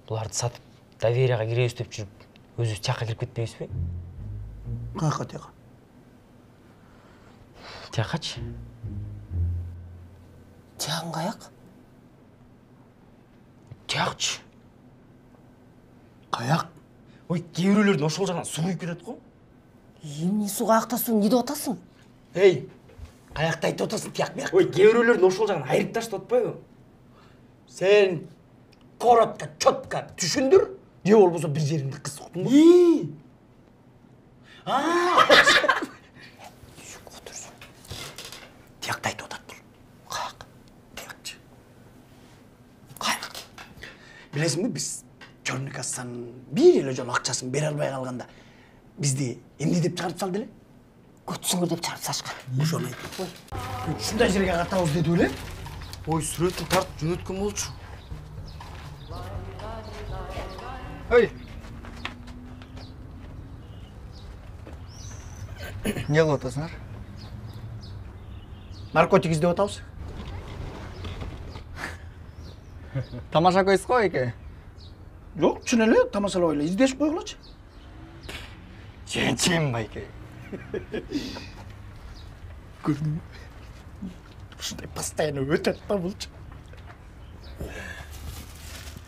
Буларды сатып, доверияға киребиз деп жүрүп, өзүбүз тияққа кирип кетпейбизби? Каяққа тияққа? Тияққачы? Тияқың қаяқ? Тияқчы. Қаяқ? Ой, кейбіреулердің ошол жағынан су күйіп кетет қой. Емне су қаяқта су, не деп атасың? Ей, қаяқта айтып отасың, тияқ бияқ. Ой, кейбіреулердің ошол жағынан айырып ташты отпайбы? Сен коротко, чотко түшүндүр, же болбосо бир жериңди кыз уктуң го? Тияқта айтып отат бул. Қаяқ? Тияқчы. Қаяқ. Билесиңби, биз Чорный кассанын бир эле жолу акчасын бере албай калганда бизди эмне деп чыгарып салды эле? Көтсүңөр деп чыгарып салышкан. Ошону айтып. Ушундай жерге катабыз деди эле. Ой, сүрөтүн тартып жөнөткөн болчу. Ой. Не кылып атасыңар? Наркотик издеп атабыз. Тамаша койсуз го эке. Жок, чын эле тамашалап эле издешип койгулачы. Чен байке. Көрдүңбү? Ушундай постоянно өтөт да булчу.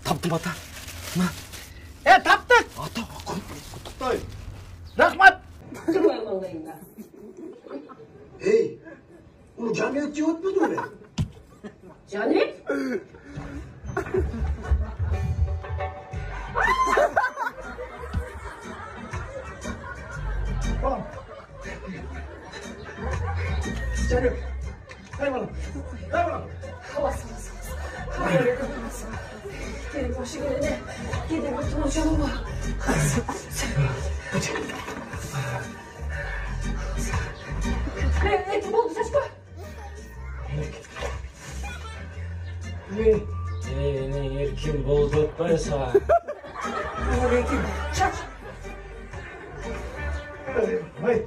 Таптым ата. Таптык! Ата, Куттуктай. Рахмат! Тұрмай маңдайыңда. Эй, бул Жаныбек жеп атпады беле? Жаныбек? Балам. Жаныбек. Ай балам. Ай балам. Benim başı gelene gidip oturacağım ama. Ne oldu saçma? Ne erkin boldu otpaysa. Çak. Hayır.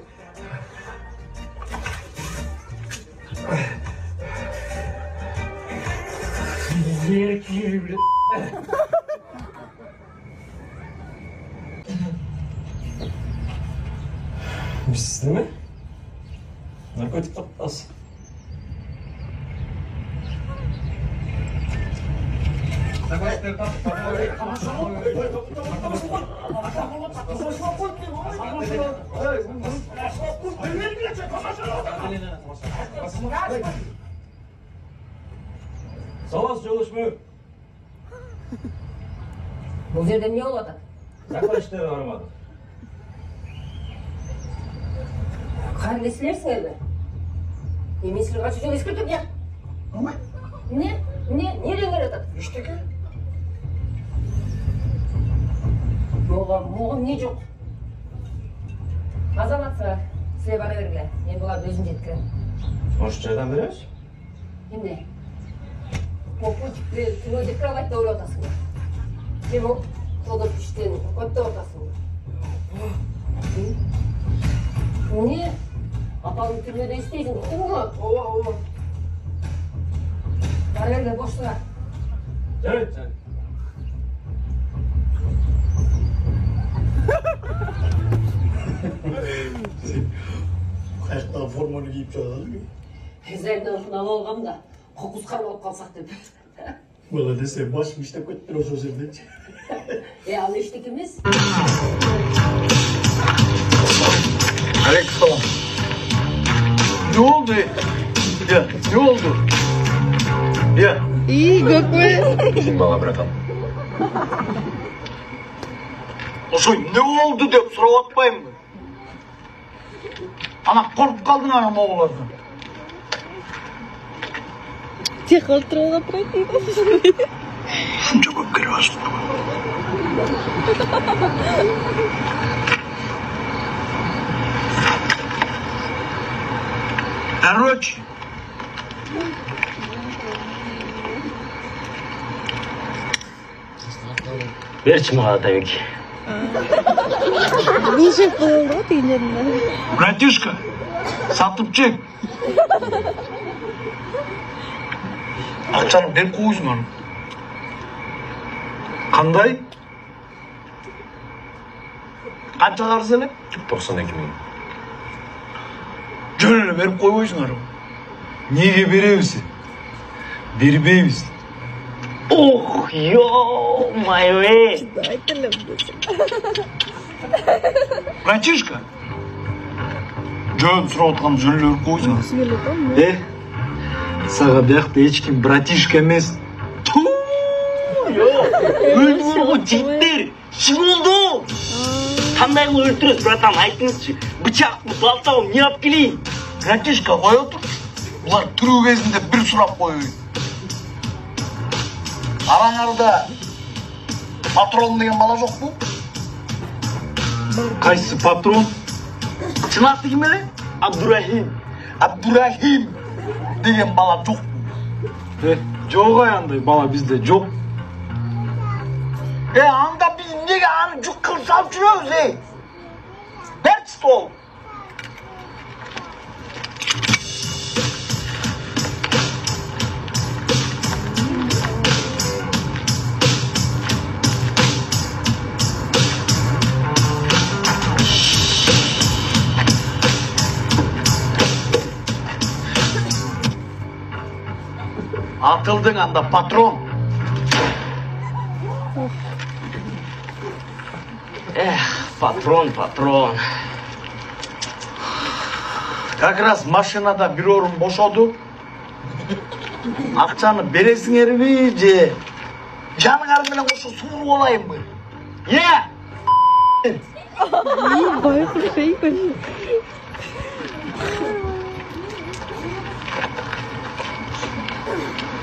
Erkin. Biz değil mi? Narkotik kaptası. Savaş çalışmıyor. Bu yerden niye olmadı? Yaklaştı aramadı. Kardeşlersin elbet. Emesini kaçacağını eskirtip ya. Ama Ne? Nereye geldi? işte ki. Moğam ne yok? Azamatsa size bana verirler. Ben bular özüm жеткирем. Hoş çaydan veriyoruz. Şimdi popuk tünöde kravатта ойлап атасың. Сен толып іштен көттеп атасың. Не? Апаның түймеде істейсің, ұқтың ғой? Ова. Барерге бошыңа. Evet sen. Қаяқтағы форманы киіп жатады. Зәрден қынап алғам да, қоқысқан болып қалсақ деп. Бала десе, башым іштеп кеттір осы жерден. Ал ештік емес? Aleykümselam. Ne oldu? Ya, ne oldu? Ya. İyi Gökmen. Şimdi bana bırakalım. Ошой ne oldu деп сурап атпаймын mı? Ана korkup kaldın anam oğullardan. Тихо, тролла пройти. Şunca көп kere bastım. Короче. Берші маған ата бек. Неше болды ғой түйіндерінде. Братишка, сатып чек. Ақшаны беріп қойсың аны. Qanday? Qancha qarz ele? 92 ming. Jönünü verip koyuyorsunlar. Nega beremiz? Bermaymiz. Oh, ё-моё. Bratишка. Jön suratkan jönünü verip koyuyorsunlar. Sağa buyakta hech kim bratishka emas. Öldürür o жігіттер. Kim oldu? Қандай қылып өлтіресіз, братан, айтыңызшы. Бычақ мı, балтау не алып келейін? Bratишка koy otur. Ular türü gezinde bir surap koyuyor. Aranlarda patron деген bala жоқ bu. Qaysi patron? Çın atı kim ele? Абдурахим. Abdurrahim деген bala жоқ. Жоқ андай бала bizde жоқ. Anda biz nege anı cuk kılıp salıp жүрөбүз Ver stol. Atıldın anda patron. Patron. Как раз машинада bir orun boşadı. Akçanı beresiңер mi же? Жаныңар менен кошо сууруп алайын mı? Байқұс шейпін.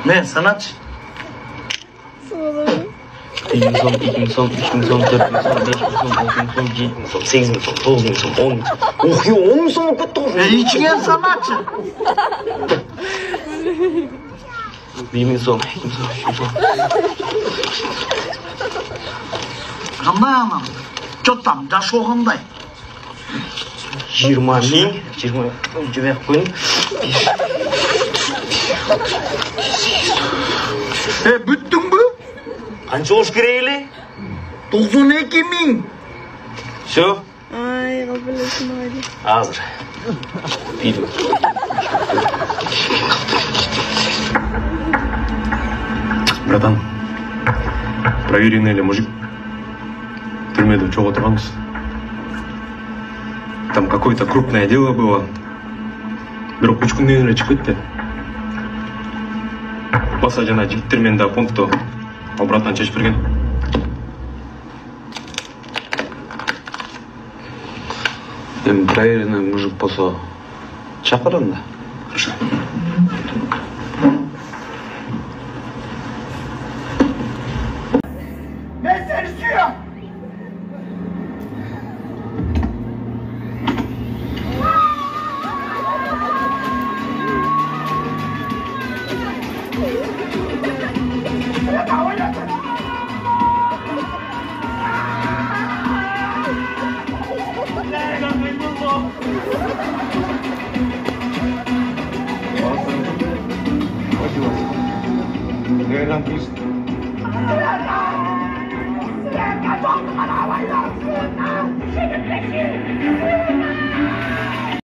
Ne sanatçı? Солай. 1.000 сом, 2.000 сом, 3.000 сом, 4.000 сом, 5.000 сом, 6.000 сом, 7.000 сом, 8.000 сом, 9.000 сом, 10.000 сом. Ох, 10.000 сом болып кетті ғой. İçken sanatçı. 1.000 сом, 2.000 сом, 3.000 сом. Қандай анам? Жоттам, жашы оғандай. 20 мың, 20 жібек қойын. Büttün bu? Қанша болуш керек еле? 92 min. Все, Ай, қабілесін айды. азыр. Иду. Братан, проверенный эле мужик. Түрмеде чоқ отырғанбыз. Там какое-то крупное дело было. Бирок 3 күндөн эле чыгып кетти. Баса жана жигиттер менен да пункту обратно чечип берген. Эми проверенный мужик болсо чакыр анда. Хорошо. Ben seni istiyorum. Гарантист.